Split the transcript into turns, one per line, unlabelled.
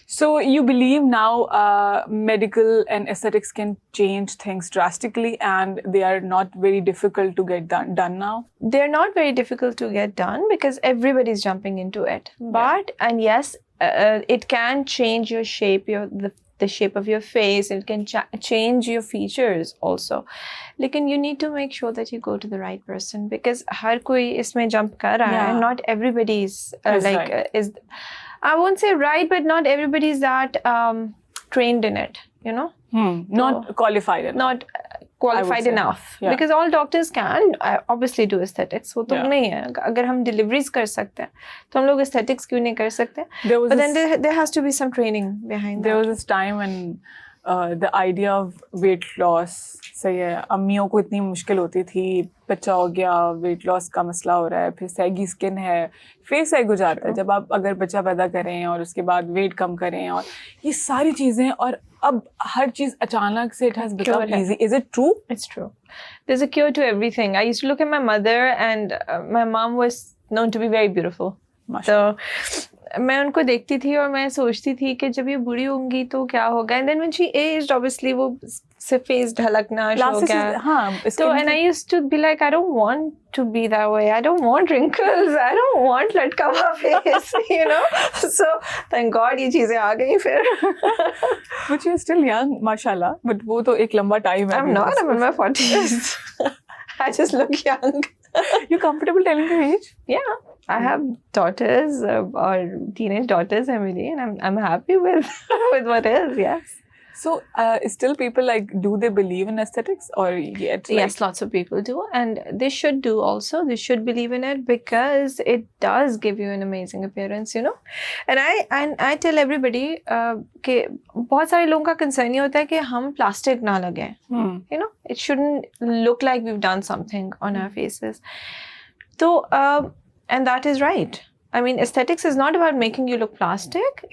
So you believe now medical and aesthetics can change things drastically, and they are not very difficult to get done now?
They're not very difficult to get done because everybody's jumping into it. But and yes, it can change your shape, the shape of your face. It can change your features also. Lekin you need to make sure that you go to the right person, because har koi isme jump kar raha hai. Not everybody is is, I won't say right, but not everybody is that trained in it, you know.
Not qualified enough.
Not qualified enough.
Yeah.
Because all doctors can obviously do aesthetics. वो तो नहीं है. अगर हम deliveries कर सकते हैं, तो हम लोग aesthetics क्यों नहीं कर सकते? But then there has to be some training behind that.
There was this time when the idea of weight loss, सही है, अम्मियों को इतनी मुश्किल होती थी, बच्चा हो गया, weight loss का मसला हो रहा है, फिर saggy skin है, face sag हो जाता है जब आप अगर बच्चा पैदा करें और उसके बाद weight कम करें, और ये सारी चीज़ें, और अब हर चीज़ अचानक से it has become easy. Is it true?
It's true. There's a cure to everything. I used to look at my mother, and my mom was known to be very beautiful. So मैं उनको देखती थी और मैं सोचती थी कि जब ये बुरी होंगी तो क्या होगा. And then when she aged, obviously वो से face ढलकना हो गया.
हाँ.
So and I used to be like, I don't want to be that way. I don't want wrinkles. I don't want लटका हुआ face. You know. So thank God ये चीजें आ गई फिर.
But you're still young, mashallah. But वो तो एक लंबा time है.
I'm not. I'm in my 40s. I just look young.
You're comfortable telling your age?
Yeah. I have daughters or teenage daughters, Emily, and I'm happy with what is. Yes.
So still people do they believe in aesthetics or yet?
Yes, lots of people do, and they should do also. They should believe in it because it does give you an amazing appearance, you know. And I tell everybody कि बहुत सारे लोगों का concern ये होता है कि हम plastic ना लगाएं. You know, it shouldn't look like we've done something on our faces. So and that is right. I mean, aesthetics is not about making you look plastic.